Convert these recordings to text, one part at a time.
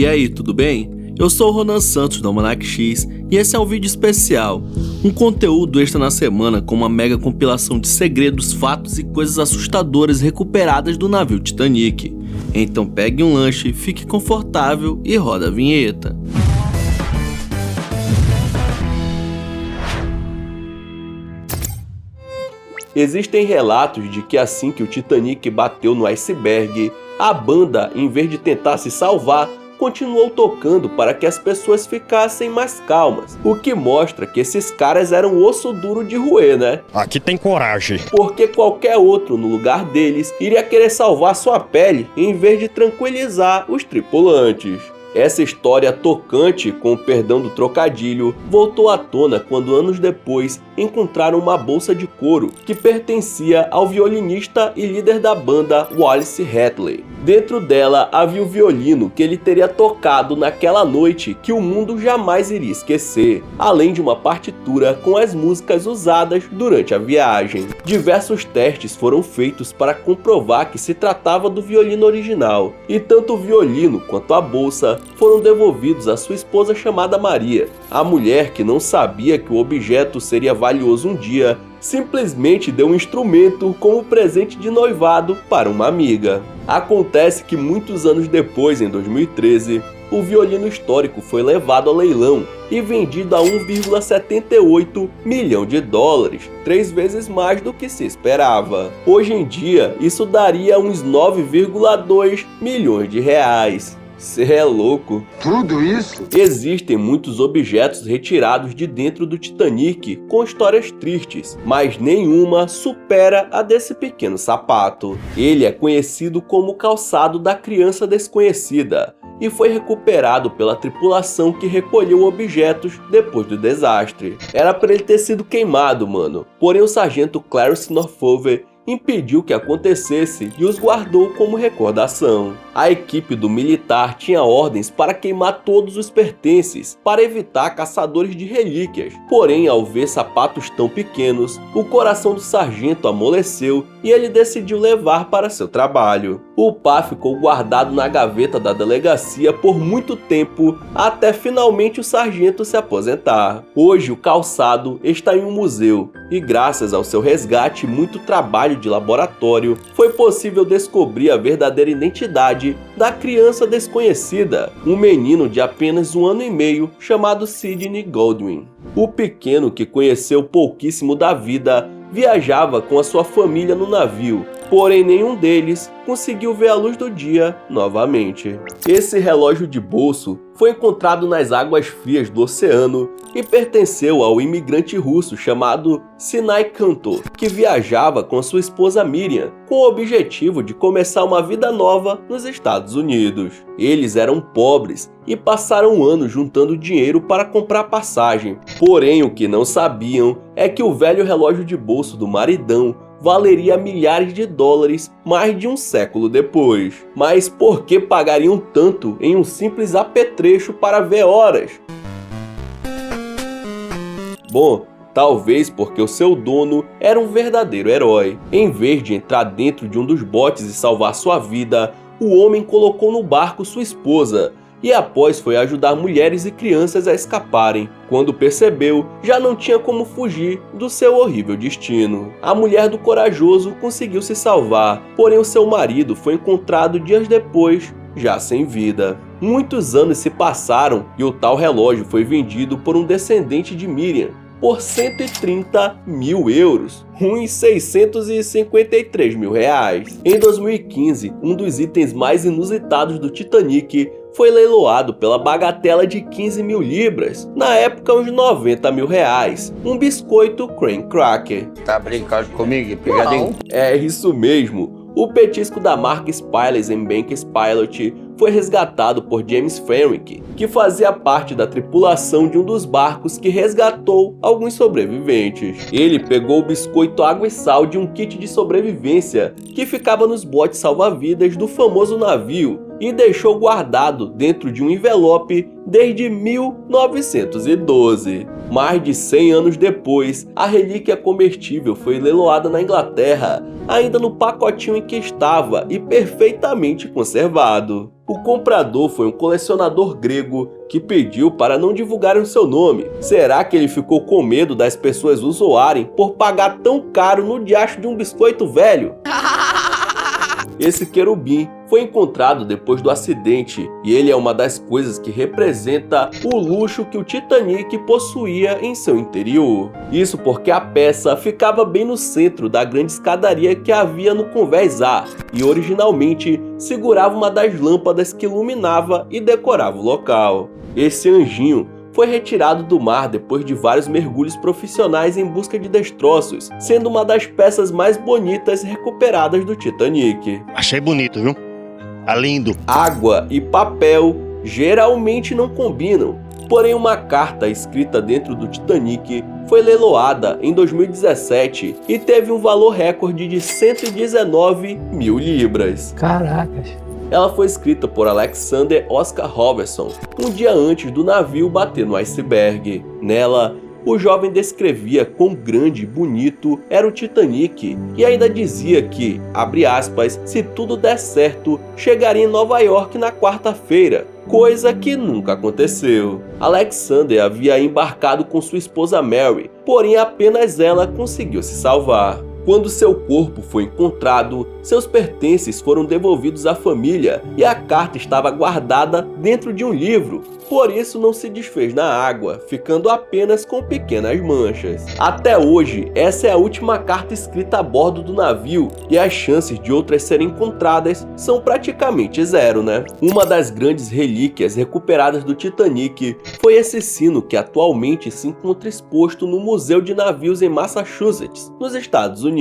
E aí, tudo bem? Eu sou o Ronan Santos do Almanac X e esse é um vídeo especial, um conteúdo extra na semana com uma mega compilação de segredos, fatos e coisas assustadoras recuperadas do navio Titanic. Então pegue um lanche, fique confortável e roda a vinheta. Existem relatos de que assim que o Titanic bateu no iceberg, a banda, em vez de tentar se salvar, continuou tocando para que as pessoas ficassem mais calmas, o que mostra que esses caras eram osso duro de roer, né? Aqui tem coragem. Porque qualquer outro no lugar deles iria querer salvar sua pele em vez de tranquilizar os tripulantes. Essa história tocante, com o perdão do trocadilho, voltou à tona quando anos depois encontraram uma bolsa de couro que pertencia ao violinista e líder da banda Wallace Hartley. Dentro dela havia o violino que ele teria tocado naquela noite que o mundo jamais iria esquecer, além de uma partitura com as músicas usadas durante a viagem. Diversos testes foram feitos para comprovar que se tratava do violino original, e tanto o violino quanto a bolsa foram devolvidos à sua esposa chamada Maria. A mulher, que não sabia que o objeto seria valioso um dia, simplesmente deu um instrumento como presente de noivado para uma amiga. Acontece que muitos anos depois, em 2013, o violino histórico foi levado a leilão e vendido a 1,78 milhão de dólares, 3 vezes mais do que se esperava. Hoje em dia, isso daria uns 9,2 milhões de reais. Cê é louco. Tudo isso? Existem muitos objetos retirados de dentro do Titanic com histórias tristes, mas nenhuma supera a desse pequeno sapato. Ele é conhecido como o calçado da criança desconhecida e foi recuperado pela tripulação que recolheu objetos depois do desastre. Era para ele ter sido queimado, mano. Porém, o sargento Clarence Northover impediu que acontecesse e os guardou como recordação. A equipe do militar tinha ordens para queimar todos os pertences, para evitar caçadores de relíquias. Porém, ao ver sapatos tão pequenos, o coração do sargento amoleceu e ele decidiu levar para seu trabalho. O par ficou guardado na gaveta da delegacia por muito tempo, até finalmente o sargento se aposentar. Hoje o calçado está em um museu e, graças ao seu resgate e muito trabalho de laboratório, foi possível descobrir a verdadeira identidade da criança desconhecida, um menino de apenas 1 ano e meio chamado Sidney Goldwyn. O pequeno, que conheceu pouquíssimo da vida, viajava com a sua família no navio, porém nenhum deles conseguiu ver a luz do dia novamente. Esse relógio de bolso foi encontrado nas águas frias do oceano e pertenceu ao imigrante russo chamado Sinai Kantor, que viajava com sua esposa Miriam com o objetivo de começar uma vida nova nos Estados Unidos. Eles eram pobres e passaram anos juntando dinheiro para comprar passagem. Porém, o que não sabiam é que o velho relógio de bolso do maridão valeria milhares de dólares mais de um século depois. Mas por que pagariam tanto em um simples apetrecho para ver horas? Bom, talvez porque o seu dono era um verdadeiro herói. Em vez de entrar dentro de um dos botes e salvar sua vida, o homem colocou no barco sua esposa e após foi ajudar mulheres e crianças a escaparem. Quando percebeu, já não tinha como fugir do seu horrível destino. A mulher do corajoso conseguiu se salvar, porém o seu marido foi encontrado dias depois, já sem vida. Muitos anos se passaram e o tal relógio foi vendido por um descendente de Miriam por 130 mil euros, uns 653 mil reais. Em 2015, um dos itens mais inusitados do Titanic foi leiloado pela bagatela de 15 mil libras, na época uns 90 mil reais, um biscoito Crane Cracker. Tá brincando comigo, pegadinho? É isso mesmo. O petisco da marca Spiles Banks Pilot foi resgatado por James Fenwick, que fazia parte da tripulação de um dos barcos que resgatou alguns sobreviventes. Ele pegou o biscoito água e sal de um kit de sobrevivência que ficava nos botes salva-vidas do famoso navio e deixou guardado dentro de um envelope desde 1912. Mais de 100 anos depois, a relíquia comestível foi leiloada na Inglaterra, ainda no pacotinho em que estava e perfeitamente conservado. O comprador foi um colecionador grego que pediu para não divulgarem o seu nome. Será que ele ficou com medo das pessoas o zoarem por pagar tão caro no diacho de um biscoito velho? Esse querubim foi encontrado depois do acidente e ele é uma das coisas que representa o luxo que o Titanic possuía em seu interior. Isso porque a peça ficava bem no centro da grande escadaria que havia no convés A e originalmente segurava uma das lâmpadas que iluminava e decorava o local. Esse anjinho foi retirado do mar depois de vários mergulhos profissionais em busca de destroços, sendo uma das peças mais bonitas recuperadas do Titanic. Achei bonito, viu? Tá lindo. Água e papel geralmente não combinam, porém uma carta escrita dentro do Titanic foi leiloada em 2017 e teve um valor recorde de 119 mil libras. Caracas. Ela foi escrita por Alexander Oscar Robertson, um dia antes do navio bater no iceberg. Nela, o jovem descrevia quão grande e bonito era o Titanic e ainda dizia que, abre aspas, se tudo der certo, chegaria em Nova York na quarta-feira, coisa que nunca aconteceu. Alexander havia embarcado com sua esposa Mary, porém apenas ela conseguiu se salvar. Quando seu corpo foi encontrado, seus pertences foram devolvidos à família e a carta estava guardada dentro de um livro, por isso não se desfez na água, ficando apenas com pequenas manchas. Até hoje, essa é a última carta escrita a bordo do navio e as chances de outras serem encontradas são praticamente zero, né? Uma das grandes relíquias recuperadas do Titanic foi esse sino que atualmente se encontra exposto no Museu de Navios em Massachusetts, nos Estados Unidos.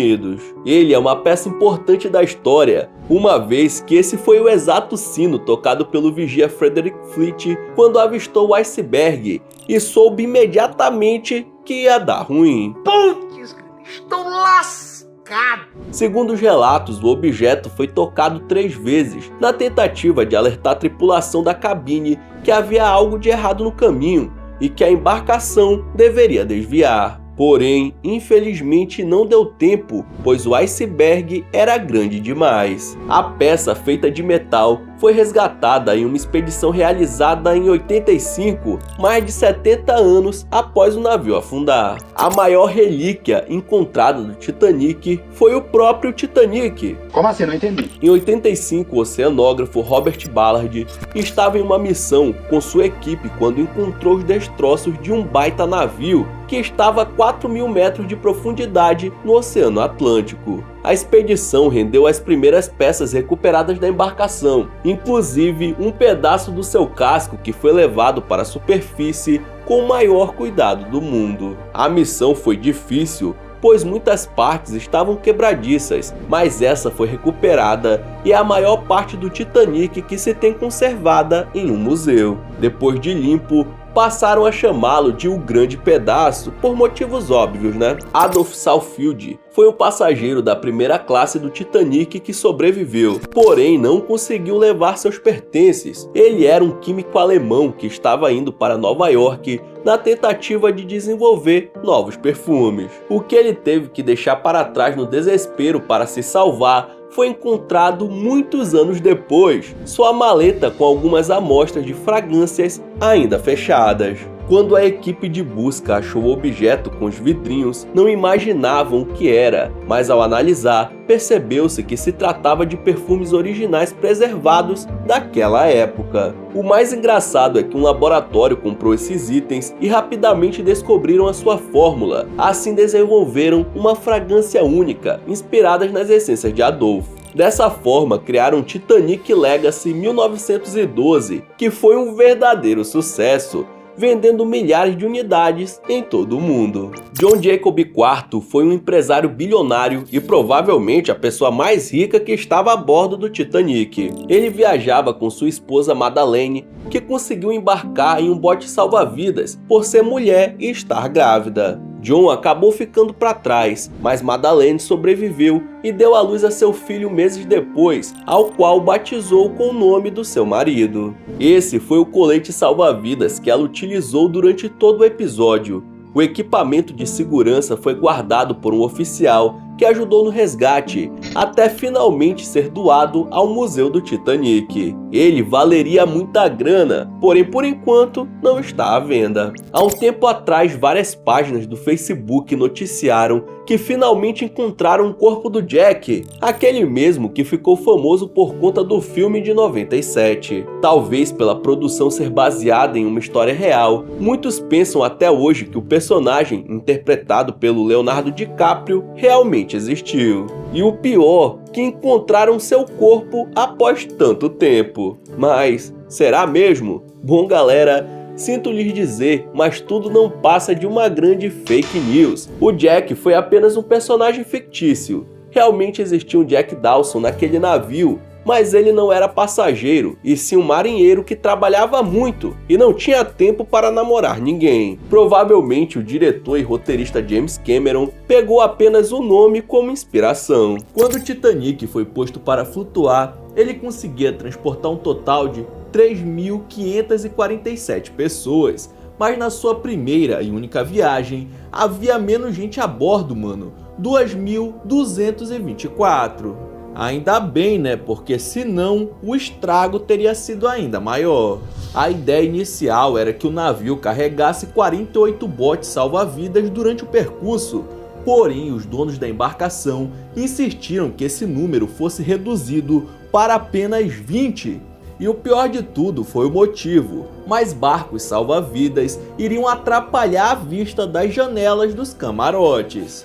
Ele é uma peça importante da história, uma vez que esse foi o exato sino tocado pelo vigia Frederick Fleet quando avistou o iceberg e soube imediatamente que ia dar ruim. Putz, estou lascado! Segundo os relatos, o objeto foi tocado 3 vezes na tentativa de alertar a tripulação da cabine que havia algo de errado no caminho e que a embarcação deveria desviar. Porém, infelizmente não deu tempo, pois o iceberg era grande demais. A peça feita de metal foi resgatada em uma expedição realizada em 85, mais de 70 anos após o navio afundar. A maior relíquia encontrada do Titanic foi o próprio Titanic. Como assim? Não entendi. Em 85, o oceanógrafo Robert Ballard estava em uma missão com sua equipe quando encontrou os destroços de um baita navio que estava a 4.000 metros de profundidade no Oceano Atlântico. A expedição rendeu as primeiras peças recuperadas da embarcação, inclusive um pedaço do seu casco que foi levado para a superfície com o maior cuidado do mundo. A missão foi difícil, pois muitas partes estavam quebradiças, mas essa foi recuperada e é a maior parte do Titanic que se tem conservada em um museu. Depois de limpo, passaram a chamá-lo de O Grande Pedaço, por motivos óbvios, né? Adolf Saalfeld foi um passageiro da primeira classe do Titanic que sobreviveu, porém não conseguiu levar seus pertences. Ele era um químico alemão que estava indo para Nova York na tentativa de desenvolver novos perfumes. O que ele teve que deixar para trás no desespero para se salvar foi encontrado muitos anos depois, sua maleta com algumas amostras de fragrâncias ainda fechadas. Quando a equipe de busca achou o objeto com os vidrinhos, não imaginavam o que era, mas ao analisar, percebeu-se que se tratava de perfumes originais preservados daquela época. O mais engraçado é que um laboratório comprou esses itens e rapidamente descobriram a sua fórmula. Assim desenvolveram uma fragrância única, inspiradas nas essências de Adolf. Dessa forma, criaram Titanic Legacy 1912, que foi um verdadeiro sucesso, vendendo milhares de unidades em todo o mundo. John Jacob IV foi um empresário bilionário e provavelmente a pessoa mais rica que estava a bordo do Titanic. Ele viajava com sua esposa Madeleine, que conseguiu embarcar em um bote salva-vidas por ser mulher e estar grávida. John acabou ficando para trás, mas Madeleine sobreviveu e deu à luz a seu filho meses depois, ao qual batizou com o nome do seu marido. Esse foi o colete salva-vidas que ela utilizou durante todo o episódio. O equipamento de segurança foi guardado por um oficial que ajudou no resgate, até finalmente ser doado ao Museu do Titanic. Ele valeria muita grana, porém por enquanto não está à venda. Há um tempo atrás, várias páginas do Facebook noticiaram que finalmente encontraram o corpo do Jack, aquele mesmo que ficou famoso por conta do filme de 97. Talvez pela produção ser baseada em uma história real, muitos pensam até hoje que o personagem, interpretado pelo Leonardo DiCaprio, realmente existiu. E o pior, que encontraram seu corpo após tanto tempo. Mas, será mesmo? Bom galera, sinto lhes dizer, mas tudo não passa de uma grande fake news. O Jack foi apenas um personagem fictício. Realmente existia um Jack Dawson naquele navio, mas ele não era passageiro, e sim um marinheiro que trabalhava muito e não tinha tempo para namorar ninguém. Provavelmente o diretor e roteirista James Cameron pegou apenas o nome como inspiração. Quando o Titanic foi posto para flutuar, ele conseguia transportar um total de 3.547 pessoas, mas na sua primeira e única viagem havia menos gente a bordo, mano, 2.224. Ainda bem, né? Porque senão o estrago teria sido ainda maior. A ideia inicial era que o navio carregasse 48 botes salva-vidas durante o percurso, porém os donos da embarcação insistiram que esse número fosse reduzido para apenas 20. E o pior de tudo foi o motivo: mais barcos salva-vidas iriam atrapalhar a vista das janelas dos camarotes.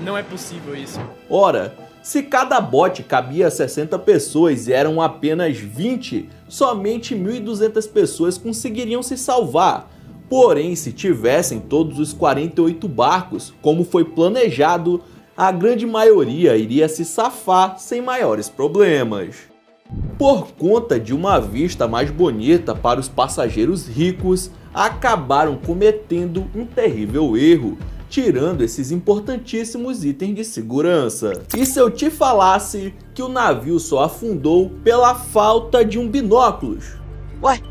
Não é possível isso. Ora, se cada bote cabia 60 pessoas e eram apenas 20, somente 1.200 pessoas conseguiriam se salvar. Porém, se tivessem todos os 48 barcos, como foi planejado, a grande maioria iria se safar sem maiores problemas. Por conta de uma vista mais bonita para os passageiros ricos, acabaram cometendo um terrível erro, tirando esses importantíssimos itens de segurança. E se eu te falasse que o navio só afundou pela falta de um binóculos? Ué?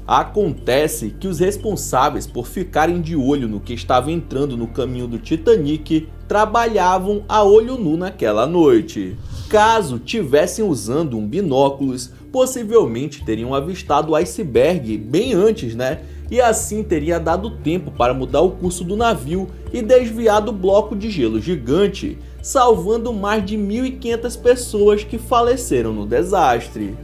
Acontece que os responsáveis por ficarem de olho no que estava entrando no caminho do Titanic trabalhavam a olho nu naquela noite. Caso tivessem usando um binóculos, possivelmente teriam avistado o iceberg bem antes, né? E assim teria dado tempo para mudar o curso do navio e desviar do bloco de gelo gigante, salvando mais de 1.500 pessoas que faleceram no desastre.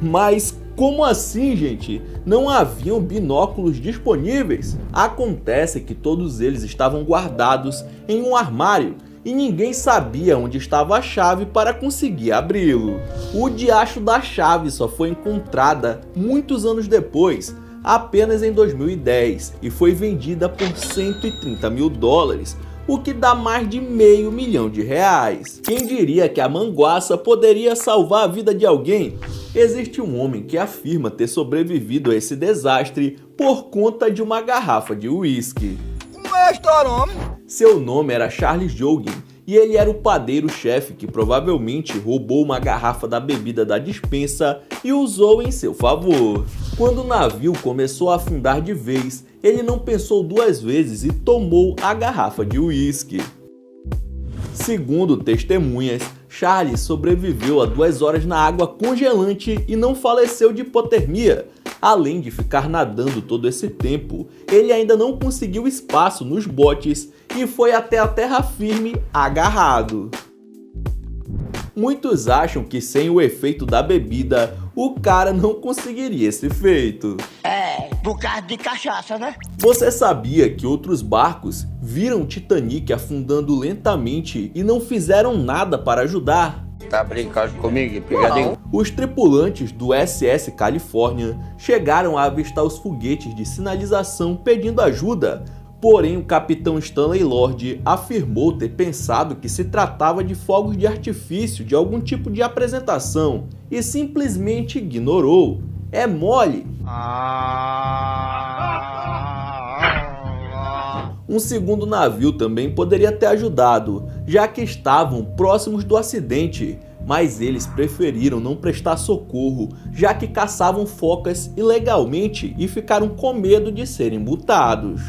Mas como assim, gente? Não haviam binóculos disponíveis? Acontece que todos eles estavam guardados em um armário e ninguém sabia onde estava a chave para conseguir abri-lo. O diacho da chave só foi encontrada muitos anos depois, apenas em 2010, e foi vendida por 130 mil dólares, o que dá mais de R$500 mil. Quem diria que a manguaça poderia salvar a vida de alguém? Existe um homem que afirma ter sobrevivido a esse desastre por conta de uma garrafa de uísque. Seu nome era Charles Jougin e ele era o padeiro-chefe que provavelmente roubou uma garrafa da bebida da despensa e usou em seu favor. Quando o navio começou a afundar de vez, ele não pensou duas vezes e tomou a garrafa de uísque. Segundo testemunhas, Charles sobreviveu a 2 horas na água congelante e não faleceu de hipotermia. Além de ficar nadando todo esse tempo, ele ainda não conseguiu espaço nos botes e foi até a terra firme agarrado. Muitos acham que sem o efeito da bebida, o cara não conseguiria esse feito. Por causa de cachaça, né? Você sabia que outros barcos viram o Titanic afundando lentamente e não fizeram nada para ajudar? Tá brincando comigo, pegadinho? Os tripulantes do SS California chegaram a avistar os foguetes de sinalização pedindo ajuda, porém o capitão Stanley Lord afirmou ter pensado que se tratava de fogos de artifício de algum tipo de apresentação e simplesmente ignorou. É mole! Um segundo navio também poderia ter ajudado, já que estavam próximos do acidente, mas eles preferiram não prestar socorro, já que caçavam focas ilegalmente e ficaram com medo de serem multados.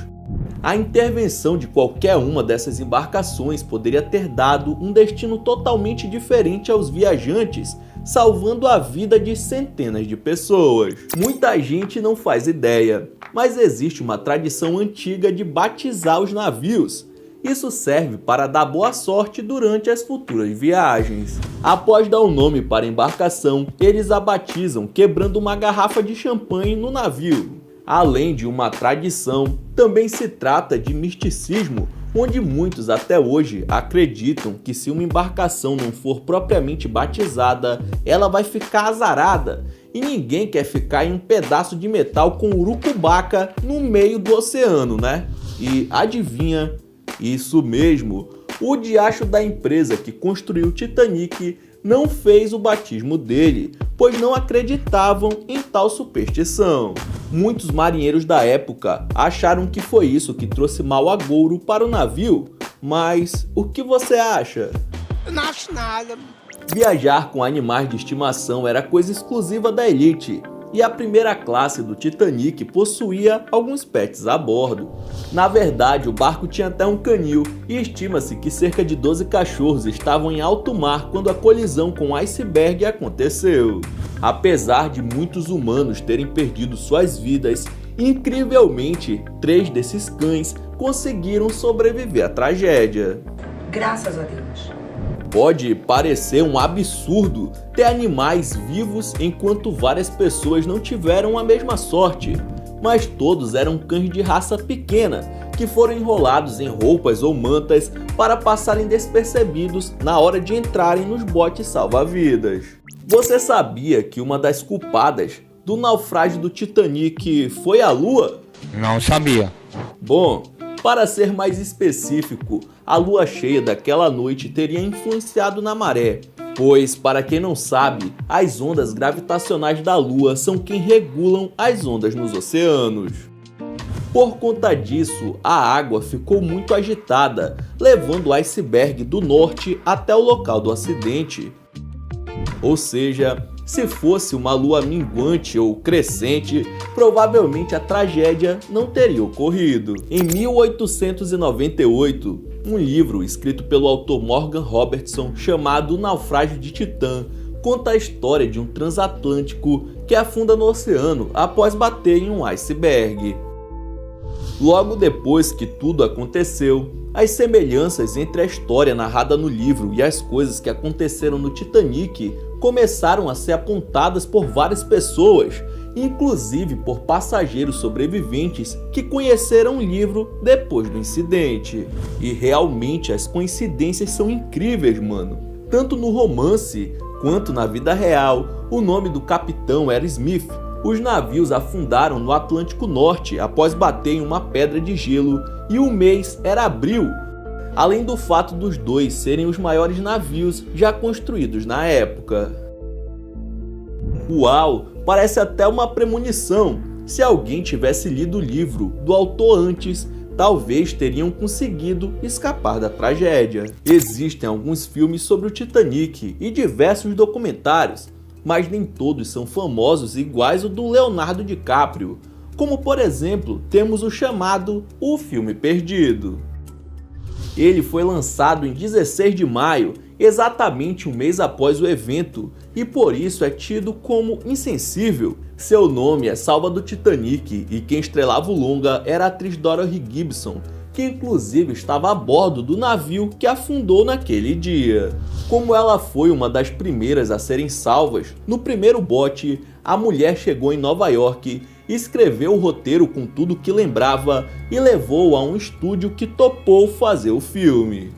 A intervenção de qualquer uma dessas embarcações poderia ter dado um destino totalmente diferente aos viajantes, salvando a vida de centenas de pessoas. Muita gente não faz ideia, mas existe uma tradição antiga de batizar os navios. Isso serve para dar boa sorte durante as futuras viagens. Após dar um nome para a embarcação, eles a batizam quebrando uma garrafa de champanhe no navio. Além de uma tradição, também se trata de misticismo, onde muitos até hoje acreditam que se uma embarcação não for propriamente batizada, ela vai ficar azarada, e ninguém quer ficar em um pedaço de metal com urucubaca no meio do oceano, né? E adivinha? Isso mesmo, o diacho da empresa que construiu o Titanic não fez o batismo dele, pois não acreditavam em tal superstição. Muitos marinheiros da época acharam que foi isso que trouxe mau agouro para o navio, mas o que você acha? Não acho nada. Viajar com animais de estimação era coisa exclusiva da elite, e a primeira classe do Titanic possuía alguns pets a bordo. Na verdade, o barco tinha até um canil, e estima-se que cerca de 12 cachorros estavam em alto mar quando a colisão com o iceberg aconteceu. Apesar de muitos humanos terem perdido suas vidas, incrivelmente, 3 desses cães conseguiram sobreviver à tragédia. Graças a Deus. Pode parecer um absurdo ter animais vivos enquanto várias pessoas não tiveram a mesma sorte, mas todos eram cães de raça pequena que foram enrolados em roupas ou mantas para passarem despercebidos na hora de entrarem nos botes salva-vidas. Você sabia que uma das culpadas do naufrágio do Titanic foi a Lua? Não sabia. Bom, para ser mais específico, a lua cheia daquela noite teria influenciado na maré, pois, para quem não sabe, as ondas gravitacionais da Lua são quem regulam as ondas nos oceanos. Por conta disso, a água ficou muito agitada, levando o iceberg do norte até o local do acidente. Ou seja, se fosse uma lua minguante ou crescente, provavelmente a tragédia não teria ocorrido. Em 1898, um livro escrito pelo autor Morgan Robertson chamado O Naufrágio de Titã conta a história de um transatlântico que afunda no oceano após bater em um iceberg. Logo depois que tudo aconteceu, as semelhanças entre a história narrada no livro e as coisas que aconteceram no Titanic começaram a ser apontadas por várias pessoas, inclusive por passageiros sobreviventes que conheceram o livro depois do incidente. E realmente as coincidências são incríveis, mano. Tanto no romance quanto na vida real, o nome do capitão era Smith. Os navios afundaram no Atlântico Norte após bater em uma pedra de gelo e o mês era abril, além do fato dos dois serem os maiores navios já construídos na época. Uau, parece até uma premonição. Se alguém tivesse lido o livro do autor antes, talvez teriam conseguido escapar da tragédia. Existem alguns filmes sobre o Titanic e diversos documentários, mas nem todos são famosos iguais o do Leonardo DiCaprio, como por exemplo, temos o chamado O Filme Perdido. Ele foi lançado em 16 de maio, exatamente um mês após o evento, e por isso é tido como insensível. Seu nome é Salva do Titanic e quem estrelava o longa era a atriz Dorothy Gibson, que inclusive estava a bordo do navio que afundou naquele dia. Como ela foi uma das primeiras a serem salvas, no primeiro bote, a mulher chegou em Nova York, escreveu o roteiro com tudo que lembrava e levou a um estúdio que topou fazer o filme.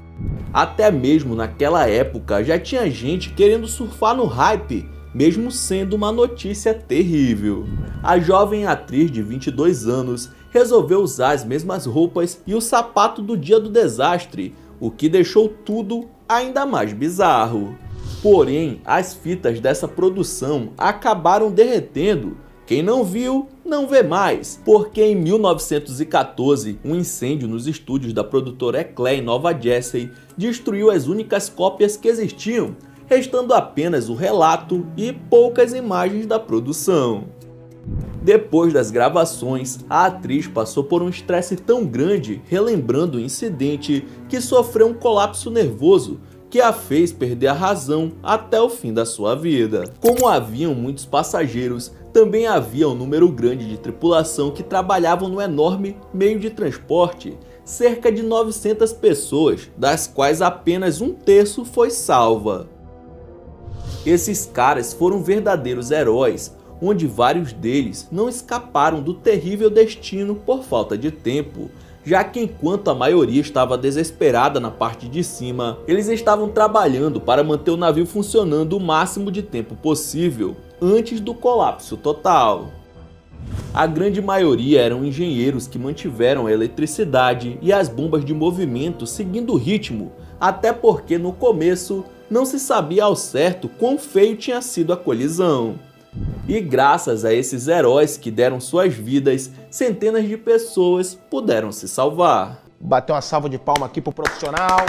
Até mesmo naquela época já tinha gente querendo surfar no hype, mesmo sendo uma notícia terrível. A jovem atriz de 22 anos resolveu usar as mesmas roupas e o sapato do dia do desastre, o que deixou tudo ainda mais bizarro. Porém, as fitas dessa produção acabaram derretendo. Quem não viu, não vê mais, porque em 1914, um incêndio nos estúdios da produtora Eclair em Nova Jersey destruiu as únicas cópias que existiam, restando apenas o relato e poucas imagens da produção. Depois das gravações, a atriz passou por um estresse tão grande, relembrando o incidente, que sofreu um colapso nervoso, que a fez perder a razão até o fim da sua vida. Como haviam muitos passageiros, também havia um número grande de tripulação que trabalhavam no enorme meio de transporte, cerca de 900 pessoas, das quais apenas um terço foi salva. Esses caras foram verdadeiros heróis, onde vários deles não escaparam do terrível destino por falta de tempo, já que enquanto a maioria estava desesperada na parte de cima, eles estavam trabalhando para manter o navio funcionando o máximo de tempo possível, antes do colapso total. A grande maioria eram engenheiros que mantiveram a eletricidade e as bombas de movimento seguindo o ritmo, até porque no começo não se sabia ao certo quão feio tinha sido a colisão. E graças a esses heróis que deram suas vidas, centenas de pessoas puderam se salvar. Bateu uma salva de palma aqui pro profissional.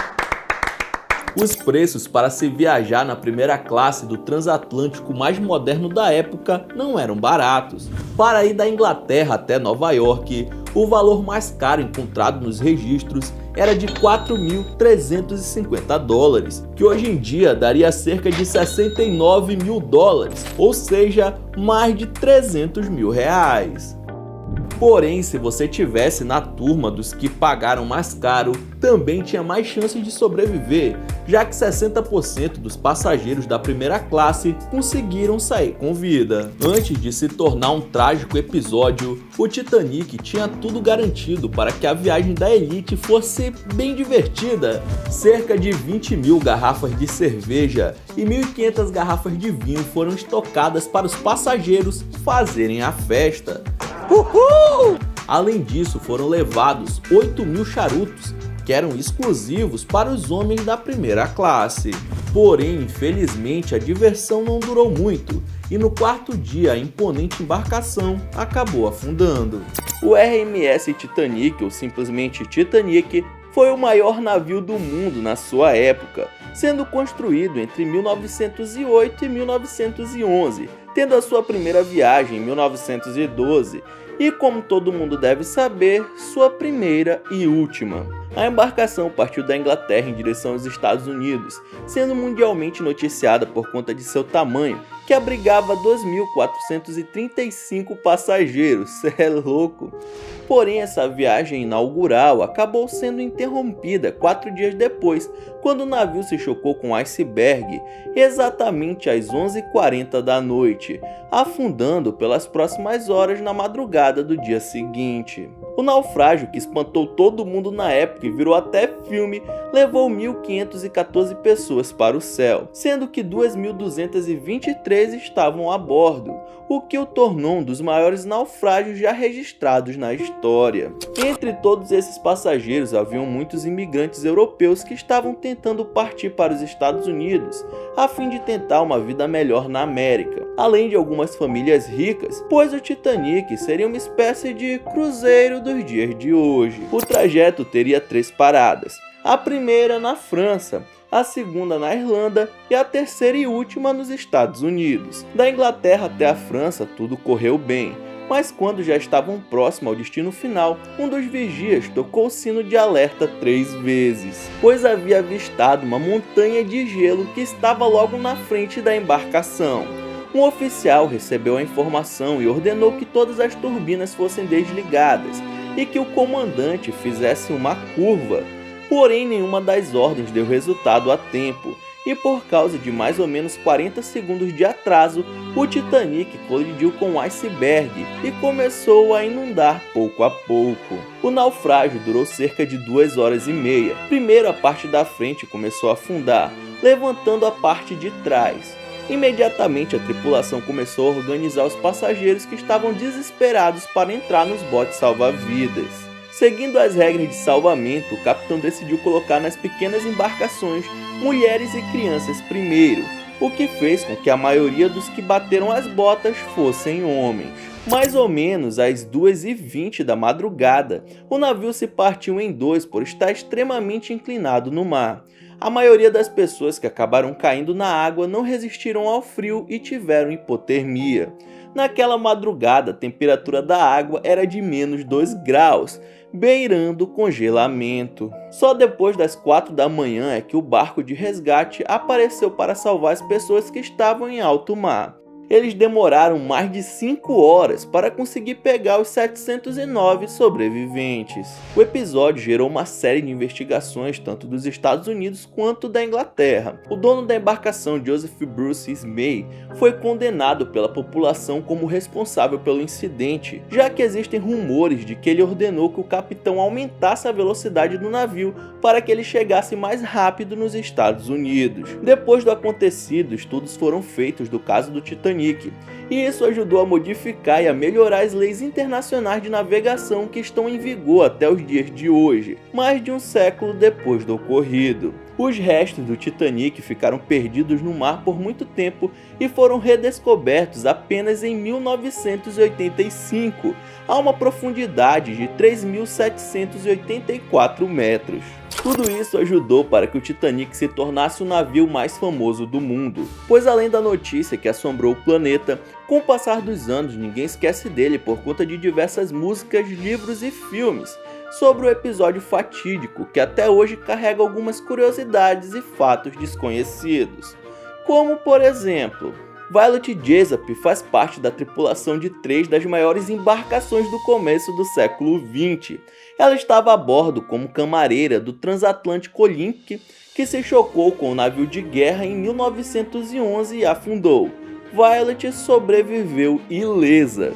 Os preços para se viajar na primeira classe do transatlântico mais moderno da época não eram baratos. Para ir da Inglaterra até Nova York, o valor mais caro encontrado nos registros era de 4.350 dólares, que hoje em dia daria cerca de 69 mil dólares, ou seja, mais de 300 mil reais. Porém, se você tivesse na turma dos que pagaram mais caro, também tinha mais chances de sobreviver, já que 60% dos passageiros da primeira classe conseguiram sair com vida. Antes de se tornar um trágico episódio, o Titanic tinha tudo garantido para que a viagem da elite fosse bem divertida. Cerca de 20 mil garrafas de cerveja e 1.500 garrafas de vinho foram estocadas para os passageiros fazerem a festa. Uhul! Além disso, foram levados 8 mil charutos, que eram exclusivos para os homens da primeira classe. Porém, infelizmente, a diversão não durou muito, e no quarto dia a imponente embarcação acabou afundando. O RMS Titanic, ou simplesmente Titanic, foi o maior navio do mundo na sua época, sendo construído entre 1908 e 1911, tendo a sua primeira viagem em 1912 e, como todo mundo deve saber, sua primeira e última. A embarcação partiu da Inglaterra em direção aos Estados Unidos, sendo mundialmente noticiada por conta de seu tamanho, que abrigava 2.435 passageiros. Cê é louco! Porém, essa viagem inaugural acabou sendo interrompida 4 dias depois, quando o navio se chocou com um iceberg, exatamente às 11h40 da noite, afundando pelas próximas horas na madrugada do dia seguinte. O naufrágio, que espantou todo mundo na época e virou até filme, levou 1.514 pessoas para o céu, sendo que 2.223 estavam a bordo, o que o tornou um dos maiores naufrágios já registrados na história. Entre todos esses passageiros haviam muitos imigrantes europeus que estavam tentando partir para os Estados Unidos, a fim de tentar uma vida melhor na América, além de algumas famílias ricas, pois o Titanic seria uma espécie de cruzeiro dos dias de hoje. O trajeto teria 3 paradas, a primeira na França, a segunda na Irlanda e a terceira e última nos Estados Unidos. Da Inglaterra até a França tudo correu bem, mas quando já estavam próximos ao destino final, um dos vigias tocou o sino de alerta 3 vezes, pois havia avistado uma montanha de gelo que estava logo na frente da embarcação. Um oficial recebeu a informação e ordenou que todas as turbinas fossem desligadas e que o comandante fizesse uma curva. Porém, nenhuma das ordens deu resultado a tempo, e por causa de mais ou menos 40 segundos de atraso, o Titanic colidiu com um iceberg e começou a inundar pouco a pouco. O naufrágio durou cerca de 2 horas e meia. Primeiro a parte da frente começou a afundar, levantando a parte de trás. Imediatamente a tripulação começou a organizar os passageiros que estavam desesperados para entrar nos botes salva-vidas. Seguindo as regras de salvamento, o capitão decidiu colocar nas pequenas embarcações mulheres e crianças primeiro, o que fez com que a maioria dos que bateram as botas fossem homens. Mais ou menos às 2h20 da madrugada, o navio se partiu em 2 por estar extremamente inclinado no mar. A maioria das pessoas que acabaram caindo na água não resistiram ao frio e tiveram hipotermia. Naquela madrugada, a temperatura da água era de menos 2 graus, beirando o congelamento. Só depois das 4 da manhã é que o barco de resgate apareceu para salvar as pessoas que estavam em alto mar. Eles demoraram mais de 5 horas para conseguir pegar os 709 sobreviventes. O episódio gerou uma série de investigações tanto dos Estados Unidos quanto da Inglaterra. O dono da embarcação, Joseph Bruce Ismay, foi condenado pela população como responsável pelo incidente, já que existem rumores de que ele ordenou que o capitão aumentasse a velocidade do navio para que ele chegasse mais rápido nos Estados Unidos. Depois do acontecido, estudos foram feitos do caso do Titanic, e isso ajudou a modificar e a melhorar as leis internacionais de navegação que estão em vigor até os dias de hoje, mais de um século depois do ocorrido. Os restos do Titanic ficaram perdidos no mar por muito tempo e foram redescobertos apenas em 1985, a uma profundidade de 3.784 metros. Tudo isso ajudou para que o Titanic se tornasse o navio mais famoso do mundo, pois além da notícia que assombrou o planeta, com o passar dos anos ninguém esquece dele por conta de diversas músicas, livros e filmes sobre o episódio fatídico que até hoje carrega algumas curiosidades e fatos desconhecidos. Como por exemplo, Violet Jessop faz parte da tripulação de 3 das maiores embarcações do começo do século XX. Ela estava a bordo como camareira do transatlântico Olympic, que se chocou com o navio de guerra em 1911 e afundou. Violet sobreviveu ilesa.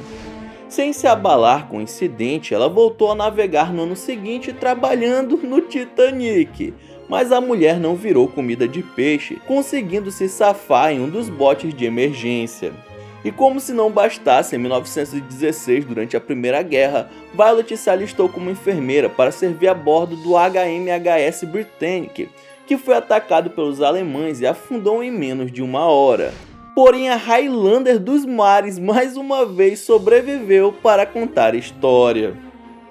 Sem se abalar com o incidente, ela voltou a navegar no ano seguinte trabalhando no Titanic. Mas a mulher não virou comida de peixe, conseguindo se safar em um dos botes de emergência. E como se não bastasse, em 1916, durante a Primeira Guerra, Violet se alistou como enfermeira para servir a bordo do HMHS Britannic, que foi atacado pelos alemães e afundou em menos de 1 hora. Porém, a Highlander dos mares mais uma vez sobreviveu para contar a história.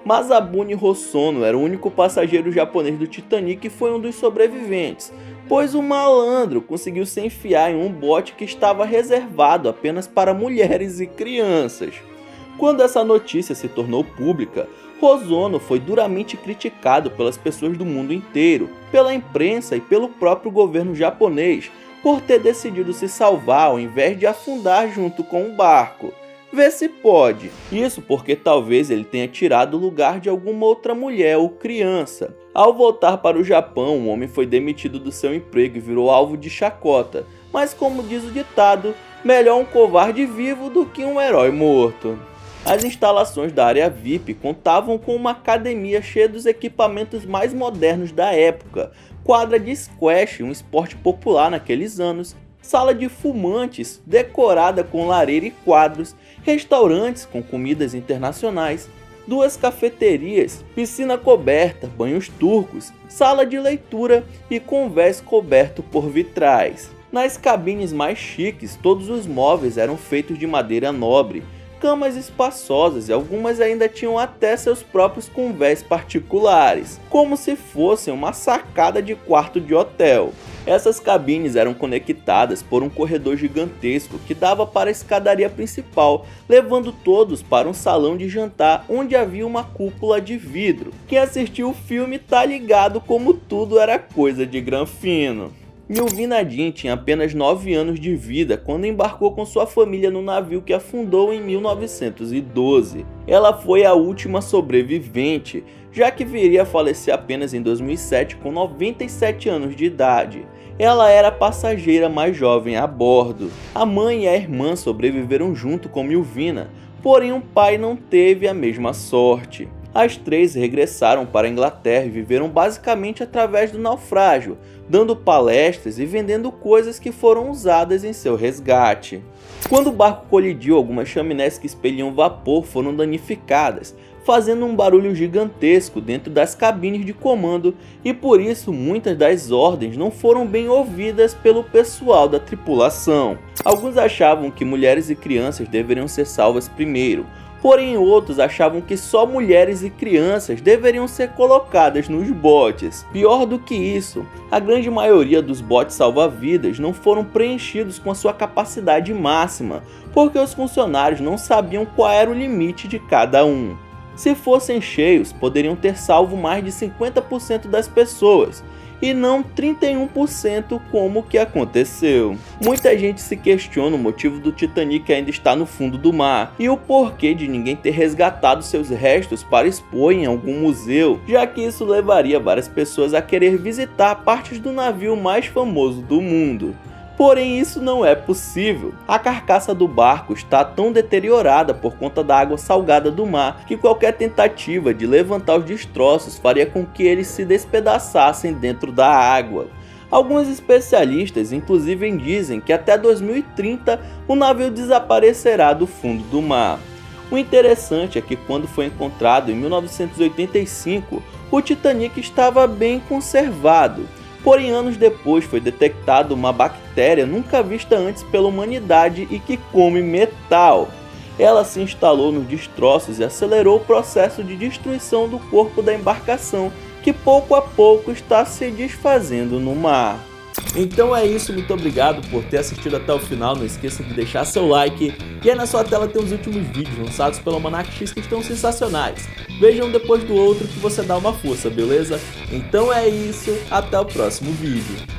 Masabune Hosono era o único passageiro japonês do Titanic e foi um dos sobreviventes, pois o malandro conseguiu se enfiar em um bote que estava reservado apenas para mulheres e crianças. Quando essa notícia se tornou pública, Hosono foi duramente criticado pelas pessoas do mundo inteiro, pela imprensa e pelo próprio governo japonês, por ter decidido se salvar ao invés de afundar junto com o barco. Vê se pode. Isso porque talvez ele tenha tirado o lugar de alguma outra mulher ou criança. Ao voltar para o Japão, o homem foi demitido do seu emprego e virou alvo de chacota. Mas como diz o ditado, melhor um covarde vivo do que um herói morto. As instalações da área VIP contavam com uma academia cheia dos equipamentos mais modernos da época, quadra de squash, um esporte popular naqueles anos, sala de fumantes decorada com lareira e quadros, restaurantes com comidas internacionais, 2 cafeterias, piscina coberta, banhos turcos, sala de leitura e convés coberto por vitrais. Nas cabines mais chiques, todos os móveis eram feitos de madeira nobre, camas espaçosas e algumas ainda tinham até seus próprios convés particulares, como se fossem uma sacada de quarto de hotel. Essas cabines eram conectadas por um corredor gigantesco que dava para a escadaria principal, levando todos para um salão de jantar onde havia uma cúpula de vidro. Quem assistiu o filme tá ligado como tudo era coisa de granfino. Milvina Nadine tinha apenas 9 anos de vida quando embarcou com sua família no navio que afundou em 1912. Ela foi a última sobrevivente, já que viria a falecer apenas em 2007 com 97 anos de idade. Ela era a passageira mais jovem a bordo. A mãe e a irmã sobreviveram junto com Milvina, porém o pai não teve a mesma sorte. As 3 regressaram para a Inglaterra e viveram basicamente através do naufrágio, dando palestras e vendendo coisas que foram usadas em seu resgate. Quando o barco colidiu, algumas chaminés que expeliam vapor foram danificadas, fazendo um barulho gigantesco dentro das cabines de comando, e por isso muitas das ordens não foram bem ouvidas pelo pessoal da tripulação. Alguns achavam que mulheres e crianças deveriam ser salvas primeiro, Porém, outros achavam que só mulheres e crianças deveriam ser colocadas nos botes. Pior do que isso, a grande maioria dos botes salva-vidas não foram preenchidos com a sua capacidade máxima, porque os funcionários não sabiam qual era o limite de cada um. Se fossem cheios, poderiam ter salvo mais de 50% das pessoas, e não 31% como que aconteceu. Muita gente se questiona o motivo do Titanic ainda estar no fundo do mar e o porquê de ninguém ter resgatado seus restos para expor em algum museu, já que isso levaria várias pessoas a querer visitar partes do navio mais famoso do mundo. Porém, isso não é possível. A carcaça do barco está tão deteriorada por conta da água salgada do mar que qualquer tentativa de levantar os destroços faria com que eles se despedaçassem dentro da água. Alguns especialistas inclusive dizem que até 2030 o navio desaparecerá do fundo do mar. O interessante é que quando foi encontrado em 1985, o Titanic estava bem conservado. Porém, anos depois foi detectada uma bactéria nunca vista antes pela humanidade e que come metal. Ela se instalou nos destroços e acelerou o processo de destruição do corpo da embarcação, que pouco a pouco está se desfazendo no mar. Então é isso, muito obrigado por ter assistido até o final, não esqueça de deixar seu like, e aí na sua tela tem os últimos vídeos lançados pelo Almanac X que estão sensacionais. Vejam um depois do outro que você dá uma força, beleza? Então é isso, até o próximo vídeo.